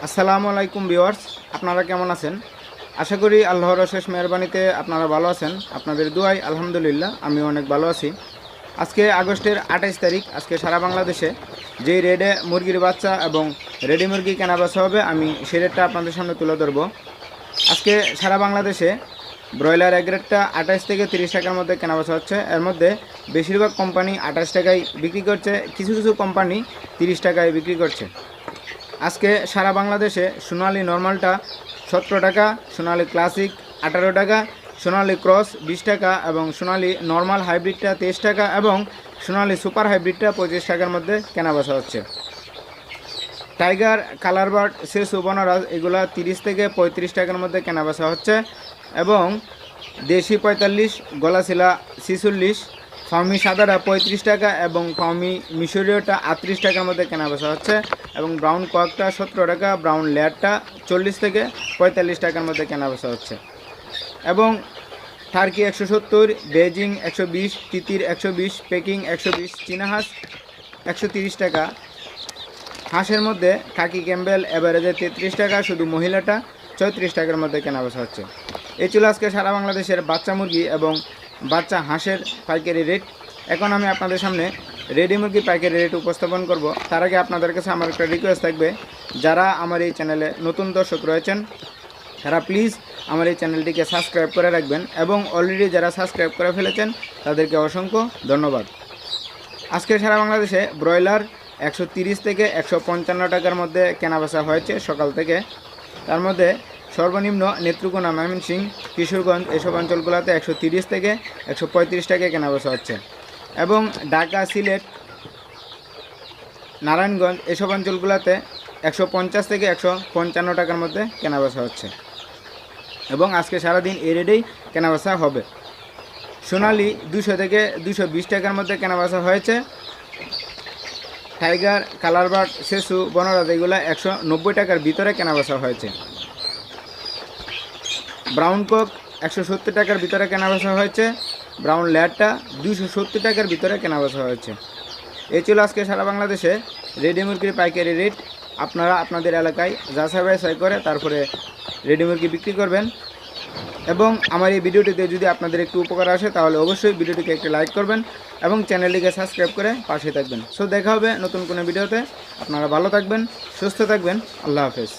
আসসালামু আলাইকুম ভিউয়ার্স, আপনারা কেমন আছেন? আশা করি আল্লাহর অশেষ মেহরবানিতে আপনারা ভালো আছেন। আপনাদের দোয়ায় আলহামদুলিল্লাহ আমি অনেক ভালো আছি। আজকে আগস্টের 28 তারিখ। আজকে সারা বাংলাদেশে যেই রেডে মুরগির বাচ্চা এবং রেডি মুরগি কেনা বেচা হবে আমি সেই রেটটা আপনাদের সামনে তুলে ধরবো। আজকে সারা বাংলাদেশে ব্রয়লার এক রেটটা 28 থেকে 30 টাকার মধ্যে কেনা বেচা হচ্ছে। এর মধ্যে বেশিরভাগ কোম্পানি 28 টাকায় বিক্রি করছে, কিছু কিছু কোম্পানি 30 টাকায় বিক্রি করছে। আজকে সারা বাংলাদেশে সোনালী নর্মালটা 17 টাকা, সোনালী ক্লাসিক 18 টাকা, সোনালী ক্রস 20 টাকা এবং সোনালী নর্মাল হাইব্রিডটা 23 টাকা এবং সোনালী সুপার হাইব্রিডটা 25 টাকার মধ্যে কেনাবেচা হচ্ছে। টাইগার, কালার বার্ড, সেসু, বনরাজ এগুলা 30 থেকে 35 টাকার মধ্যে কেনাবেচা হচ্ছে এবং দেশি 45, গলাশিলা 46, ফার্মি সাদাটা 35 টাকা এবং ফার্মি মিশরীয়টা 38 টাকার মধ্যে কেনাবেচা হচ্ছে এবং ব্রাউন কয়েকটা 17 টাকা, ব্রাউন লেয়ারটা 40 থেকে 45 টাকার মধ্যে কেনাবেচা হচ্ছে এবং টার্কি 170, বেজিং 120, তিতির 120, পেকিং 120, চীনা হাঁস 130 টাকা। হাঁসের মধ্যে খাকি ক্যাম্বেল এভারেজে 33 টাকা, শুধু মহিলাটা 34 টাকার মধ্যে কেনাবেচা হচ্ছে। এই ছিল আজকে সারা বাংলাদেশের বাচ্চা মুরগি এবং বাচ্চা হাঁসের পাইকারি রেট। এখন আমি আপনাদের সামনে রেডি মুরগি পাইকারি রেট উপস্থাপন করব। তার আগে আপনাদের কাছে আমার একটা রিকোয়েস্ট থাকবে, যারা আমার এই চ্যানেলে নতুন দর্শক রয়েছেন তারা প্লিজ আমার এই চ্যানেলটিকে সাবস্ক্রাইব করে রাখবেন এবং অলরেডি যারা সাবস্ক্রাইব করে ফেলেছেন তাদেরকে অসংখ্য ধন্যবাদ। আজকে সারা বাংলাদেশে ব্রয়লার 130 থেকে 155 টাকার মধ্যে কেনাবেচা হয়েছে সকাল থেকে। তার মধ্যে সর্বনিম্ন নেত্রকোনা, ময়মনসিংহ, কিশোরগঞ্জ এসব অঞ্চলগুলোতে 130 থেকে 135 টাকায় কেনাবেচা হচ্ছে এবং ঢাকা, সিলেট, নারায়ণগঞ্জ এসব অঞ্চলগুলোতে 150 থেকে 155 টাকার মধ্যে কেনাবেচা হচ্ছে এবং আজকে সারাদিন এই রেটেই কেনাবেচা হবে। সোনালী 200 থেকে 220 টাকার মধ্যে কেনাবেচা হয়েছে। টাইগার, কালার বার্ড, সেসু, বনরাজ এগুলো 190 টাকার ভিতরে কেনাবেচা হয়েছে। ব্রাউন কক 170 টাকার ভিতরে কেনাবেচা হয়েছে। ব্রাউন লেয়ারটা 270 টাকার ভিতরে কেনাবেচা হয়েছে। এই ছিল আজকে সারা বাংলাদেশে রেডি মুরগির পাইকারি রেট। আপনারা আপনাদের এলাকায় যাচাই বাছাই করে তারপরে রেডি মুরগি বিক্রি করবেন এবং আমার এই ভিডিওটিতে যদি আপনাদের একটু উপকার আসে তাহলে অবশ্যই ভিডিওটিকে একটি লাইক করবেন এবং চ্যানেলটিকে সাবস্ক্রাইব করে পাশে থাকবেন। সো দেখা হবে নতুন কোনো ভিডিওতে। আপনারা ভালো থাকবেন, সুস্থ থাকবেন। আল্লাহ হাফেজ।